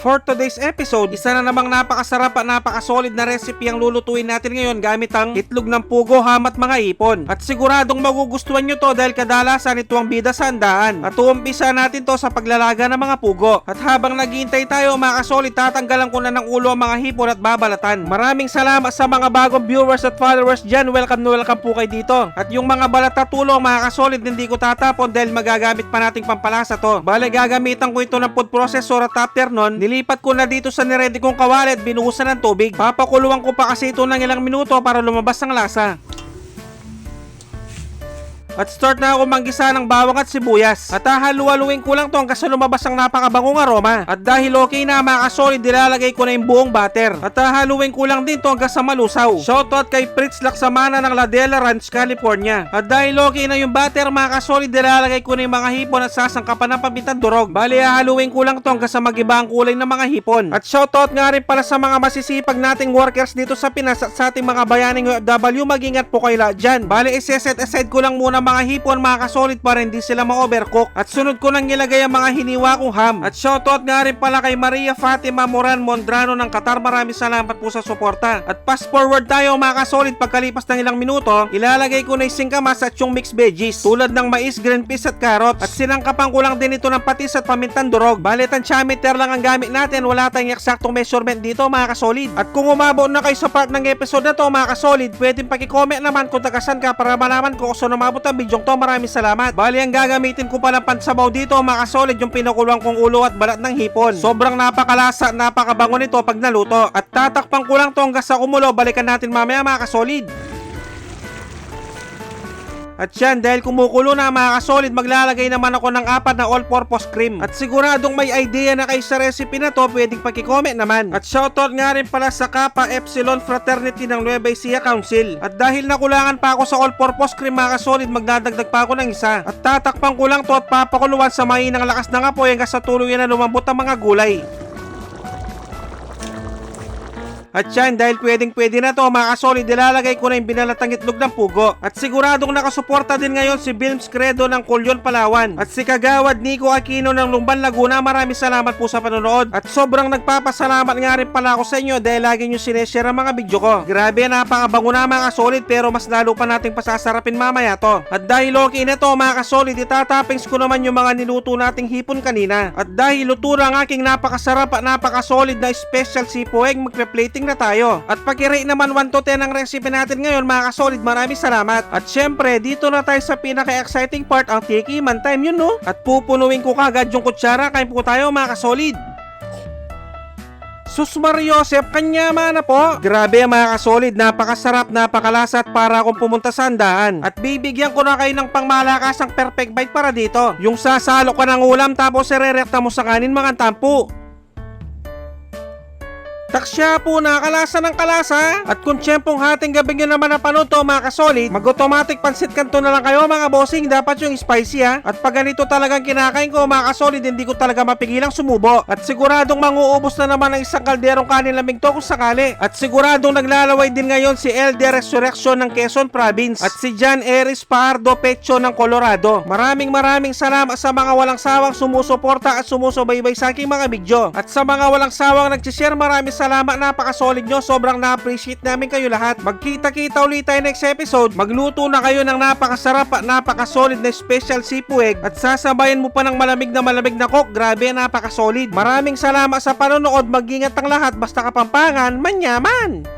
for today's episode, isa na namang napakasarap at napakasolid na recipe ang lulutuin natin ngayon gamit ang itlog ng pugo, ham at mga ipon. At siguradong magugustuhan nyo to dahil kadalasan ito ang bida sa handaan. At uumpisa natin to sa paglalaga ng mga pugo. At habang naghihintay tayo mga kasolid, tatanggalan ko na ng ulo ang mga hipon at babalatan. Maraming salamat sa mga bagong viewers at followers dyan. Welcome po kayo dito. At yung mga balat at tulong mga kasolid, hindi ko tatapon dahil magagamit pa nating pampalasa to. Bale, gagamitan ko ito ng food processor at after nun, nilipat ko na dito sa niredy kong kawalit, binuhusan ng tubig. Papakuluan ko pa kasi ito ng ilang minuto para lumabas ang lasa. At start na ako manggisa ng bawang at sibuyas. At hahalu-haluin ko lang to hanggang sa lumabas ang napakabangong aroma. At dahil okay na mga kasolid, nilalagay ko na yung buong batter. At hahaluin ko lang din to hanggang sa malusaw. Shoutout kay Fritz Laksamana ng La Dela Ranch, California. At dahil okay na yung batter mga kasolid, nilalagay ko na yung mga hipon at sasangkapan ng pamintang durog. Bali hahaluin ko lang to hanggang sa mag-iba ang kulay ng mga hipon. At shoutout nga rin pala sa mga masisipag nating workers dito sa Pinas at sa ating mga bayaning OFW, mag-ingat po kayo lahat dyan. Bali iseset aside ko lang muna mga hipon mga kasolid para hindi sila ma-overcook. At sunod ko nang ilagay ang mga hiniwa kong ham. At shoutout nga rin pala kay Maria Fatima Moran Mondrano ng Qatar. Maraming salamat po sa suporta. At fast forward tayo mga kasolid, pagkalipas ng ilang minuto, ilalagay ko na yung singkamas at yung mixed veggies tulad ng mais, green peas at carrot. At sinangkapan ko lang din ito ng patis at pamintang durog. Bali tansyameter lang ang gamit natin, wala tayong eksaktong measurement dito mga kasolid. At kung umabot na kayo sa part ng episode na to mga kasolid, pwedeng paki-comment naman kung tagasan ka para malaman ko kung saan umabot ang video to. Maraming salamat. Bali ang gagamitin ko palang pansabaw dito mga kasolid, yung pinakuluan kong ulo at balat ng hipon. Sobrang napakalasa at napakabango nito pag naluto. At tatakpan ko lang to hanggang sa kumulo. Balikan natin mamaya mga kasolid. At yan, dahil kumukulo na mga kasolid, maglalagay naman ako ng 4 na all-purpose cream. At siguradong may idea na kayo sa recipe na to, pwedeng paki-comment naman. At shoutout nga rin pala sa Kappa Epsilon Fraternity ng Nueva Ecija Council. At dahil nakulangan pa ako sa all-purpose cream mga kasolid, magdadagdag pa ako ng isa. At tatakpan ko lang to at papakuluan sa mainang lakas ng apoy hanggang sa tuluyan na lumambot ang mga gulay. At yan, dahil pwedeng-pwede na to mga kasolid, ilalagay ko na yung binalatang itlog ng pugo. At siguradong nakasuporta din ngayon si Bilms Credo ng Colyon, Palawan. At si Kagawad Nico Aquino ng Lumban, Laguna. Maraming salamat po sa panonood. At sobrang nagpapasalamat nga rin pala ako sa inyo dahil lagi nyo sineshare ang mga video ko. Grabe, napakabango na mga kasolid, pero mas lalo pa nating pasasarapin mamaya to. At dahil okay na to mga kasolid, itatappings ko naman yung mga niluto nating hipon kanina. At dahil luto na ang aking napakasarap at napakasolid na special sipo egg, magpe-plating na tayo. At pag-rate naman 1 to 10 ang recipe natin ngayon mga kasolid, maraming salamat. At syempre dito na tayo sa pinaka-exciting part, ang tikiman time, yun no? At pupunuin ko kagad yung kutsara. Kain po tayo mga kasolid. Sus Mariosep, kanyama na po. Grabe mga kasolid, napakasarap, napakalasa at para akong pumunta sa handaan. At bibigyan ko na kayo ng pangmalakasang perfect bite para dito. Yung sasalo ka ng ulam tapos irerekta mo sa kanin mga tampo. Taksya po, nakalasa ng kalasa. At kung tiyempong hating gabi nyo naman napanood to mga kasolid, mag-automatic pansit kanto na lang kayo mga bossing. Dapat yung spicy ha. At pag ganito talagang kinakain ko mga kasolid, hindi ko talaga mapigilang sumubo. At siguradong manguubos na naman ng isang kalderong kanin lamig to kung sakali. At siguradong naglalaway din ngayon si LD Resurrection ng Quezon Province. At si John Eris Pardo Pecho ng Colorado. Maraming salamat sa mga walang sawang sumusuporta at sumusubaybay sa aking mga video. At sa mga walang sawang nagsishare, maraming salamat, napakasolid nyo. Sobrang na-appreciate namin kayo lahat. Magkita-kita ulit tayo next episode. Magluto na kayo ng napakasarap at napakasolid na special sipo egg at sasabayan mo pa ng malamig na coke. Grabe, napakasolid. Maraming salamat sa panonood. Mag-ingat ang lahat. Basta Kapampangan, manyaman!